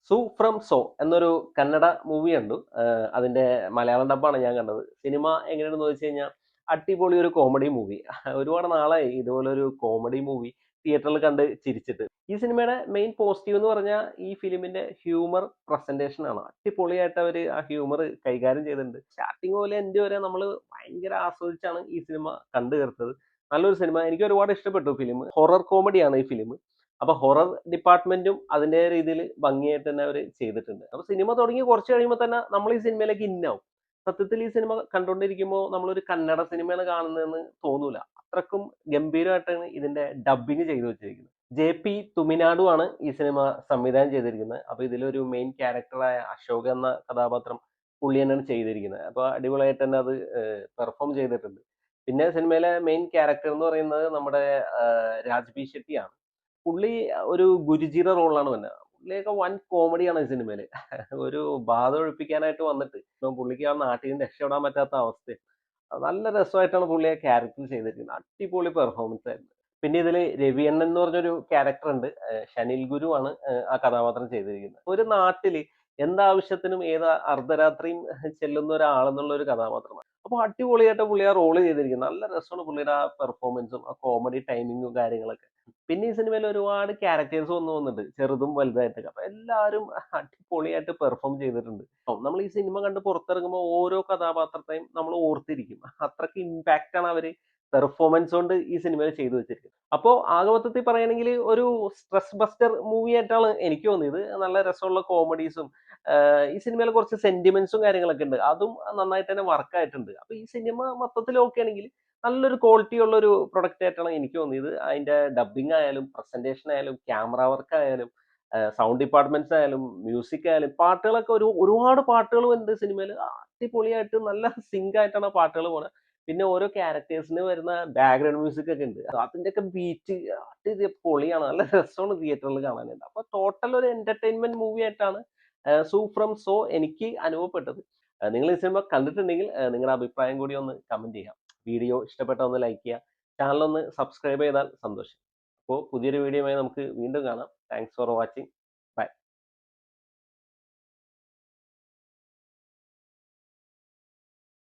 സു from so എന്നൊരു Kannada movie കണ്ടു. അതിന്റെ മലയാളം ഡബ്ബാണ് ഞാൻ കണ്ടത്. സിനിമ എങ്ങനെയുണ്ടെന്ന് ചോദിച്ചു കഴിഞ്ഞാൽ അടിപൊളി ഒരു കോമഡി മൂവി. ഒരുപാട് നാളായി ഇതുപോലൊരു കോമഡി മൂവി തിയേറ്ററിൽ കണ്ട് ചിരിച്ചിട്ട്. ഈ സിനിമയുടെ മെയിൻ പോസിറ്റീവ് എന്ന് പറഞ്ഞാൽ ഈ ഫിലിമിന്റെ ഹ്യൂമർ പ്രസന്റേഷൻ ആണ്. അടിപൊളിയായിട്ട് അവര് ആ ഹ്യൂമർ കൈകാര്യം ചെയ്തിട്ടുണ്ട്. സ്റ്റാർട്ടിങ് മുതൽ എൻഡ് വരെ നമ്മൾ ഭയങ്കര ആസ്വദിച്ചാണ് ഈ സിനിമ കണ്ടു തീർത്തത്. നല്ലൊരു സിനിമ. എനിക്ക് ഒരുപാട് ഇഷ്ടപ്പെട്ടു ഫിലിം. ഹൊറർ കോമഡിയാണ് ഈ ഫിലിം. അപ്പൊ ഹൊറർ ഡിപ്പാർട്ട്മെന്റും അതിന്റെ രീതിയിൽ ഭംഗിയായിട്ട് തന്നെ അവർ ചെയ്തിട്ടുണ്ട്. അപ്പൊ സിനിമ തുടങ്ങി കുറച്ച് കഴിയുമ്പോൾ തന്നെ നമ്മൾ ഈ സിനിമയിലേക്ക് ഇന്നാവും. സത്യത്തിൽ ഈ സിനിമ കണ്ടുകൊണ്ടിരിക്കുമ്പോൾ നമ്മളൊരു കന്നഡ സിനിമയാണ് കാണുന്നതെന്ന് തോന്നൂല. അത്രക്കും ഗംഭീരമായിട്ടാണ് ഇതിന്റെ ഡബ്ബിംഗ് ചെയ്തു വെച്ചിരിക്കുന്നത്. ജെ.പി. തുമിനാഡു ആണ് ഈ സിനിമ സംവിധാനം ചെയ്തിരിക്കുന്നത്. അപ്പൊ ഇതിലൊരു മെയിൻ ക്യാരക്ടറായ അശോക് എന്ന കഥാപാത്രം പുള്ളി തന്നെയാണ് ചെയ്തിരിക്കുന്നത്. അപ്പൊ അടിപൊളിയായിട്ട് തന്നെ അത് പെർഫോം ചെയ്തിട്ടുണ്ട്. പിന്നെ സിനിമയിലെ മെയിൻ ക്യാരക്ടർ എന്ന് പറയുന്നത് നമ്മുടെ രാജ് ബി ഷെട്ടിയാണ്. പുള്ളി ഒരു ഗുരുജിയുടെ റോളിലാണ് വന്നത്. പുള്ളിയൊക്കെ വൻ കോമഡിയാണ് ഈ സിനിമയില്. ഒരു ബാധ ഒഴിപ്പിക്കാനായിട്ട് വന്നിട്ട് ഇപ്പം പുള്ളിക്ക് ആ നാട്ടിൽ നിന്ന് രക്ഷപ്പെടാൻ പറ്റാത്ത അവസ്ഥയാണ്. നല്ല രസമായിട്ടാണ് പുള്ളി ആ ക്യാരക്ടർ ചെയ്തിരിക്കുന്നത്. അടിപൊളി പെർഫോമൻസ് ആയിരുന്നു. പിന്നെ ഇതില് രവിയണ്ണൻ എന്ന് പറഞ്ഞൊരു ക്യാരക്ടർ ഉണ്ട്. ഷനിൽ ഗുരു ആണ് ആ കഥാപാത്രം ചെയ്തിരിക്കുന്നത്. ഒരു നാട്ടില് എന്താവശ്യത്തിനും ഏത് അർദ്ധരാത്രിയും ചെല്ലുന്ന ഒരാളെന്നുള്ള ഒരു കഥാപാത്രമാണ്. അപ്പൊ അടിപൊളിയായിട്ട് പുള്ളി ആ റോള് ചെയ്തിരിക്കുന്നത്. നല്ല രസമാണ് പുള്ളിയുടെ ആ പെർഫോമൻസും ആ കോമഡി ടൈമിങ്ങും കാര്യങ്ങളൊക്കെ. പിന്നെ ഈ സിനിമയിൽ ഒരുപാട് ക്യാരക്ടേഴ്സ് വന്നിട്ടുണ്ട്. ചെറുതും വലുതായിട്ടൊക്കെ. അപ്പൊ എല്ലാവരും അടിപൊളിയായിട്ട് പെർഫോം ചെയ്തിട്ടുണ്ട്. നമ്മൾ ഈ സിനിമ കണ്ട് പുറത്തിറങ്ങുമ്പോൾ ഓരോ കഥാപാത്രത്തെയും നമ്മൾ ഓർത്തിരിക്കും. അത്രയ്ക്ക് ഇമ്പാക്റ്റ് ആണ് അവര് പെർഫോമൻസ് കൊണ്ട് ഈ സിനിമയിൽ ചെയ്തു വെച്ചിരിക്കുന്നത്. അപ്പോ ആകെ മൊത്തത്തിൽ പറയുകയാണെങ്കിൽ ഒരു സ്ട്രെസ് ബസ്റ്റർ മൂവി ആയിട്ടാണ് എനിക്ക് തോന്നിയത്. നല്ല രസമുള്ള കോമഡീസും ഈ സിനിമയിൽ കുറച്ച് സെന്റിമെന്റ്സും കാര്യങ്ങളൊക്കെ ഉണ്ട്. അതും നന്നായിട്ട് തന്നെ വർക്ക് ആയിട്ടുണ്ട്. അപ്പൊ ഈ സിനിമ മൊത്തത്തിൽ നോക്കുകയാണെങ്കിൽ നല്ലൊരു ക്വാളിറ്റി ഉള്ള ഒരു പ്രൊഡക്റ്റ് ആയിട്ടാണ് എനിക്ക് തോന്നിയത്. അതിന്റെ ഡബ്ബിംഗ് ആയാലും, പ്രസന്റേഷൻ ആയാലും, ക്യാമറ വർക്ക് ആയാലും, സൗണ്ട് ഡിപ്പാർട്ട്മെന്റ്സ് ആയാലും, മ്യൂസിക് ആയാലും, പാട്ടുകളൊക്കെ ഒരുപാട് പാട്ടുകൾ ഉണ്ട് സിനിമയിൽ. അടിപൊളിയായിട്ട് നല്ല സിങ്ക് ആയിട്ടാണ് പാട്ടുകൾ പോണത്. പിന്നെ ഓരോ ക്യാരക്ടേഴ്സിന് വരുന്ന ബാക്ക്ഗ്രൗണ്ട് മ്യൂസിക് ഒക്കെ ഉണ്ട്. അതിന്റെയൊക്കെ ബീറ്റ് പൊളിയാണ്. നല്ല രസമാണ് തിയേറ്ററിൽ കാണാനായിട്ട്. അപ്പൊ ടോട്ടൽ ഒരു എന്റർടൈൻമെന്റ് മൂവി ആയിട്ടാണ് സൂ ഫ്രം സോ എനിക്ക് അനുഭവപ്പെട്ടത്. നിങ്ങൾ ഈ സിനിമ കണ്ടിട്ടുണ്ടെങ്കിൽ നിങ്ങളുടെ അഭിപ്രായം കൂടി ഒന്ന് കമന്റ് ചെയ്യാം. വീഡിയോ ഇഷ്ടപ്പെട്ട ഒന്ന് ലൈക്ക് ചെയ്യുക. ചാനൽ ഒന്ന് സബ്സ്ക്രൈബ് ചെയ്താൽ സന്തോഷം. അപ്പോൾ പുതിയൊരു വീഡിയോയുമായി നമുക്ക് വീണ്ടും കാണാം. Thanks for watching.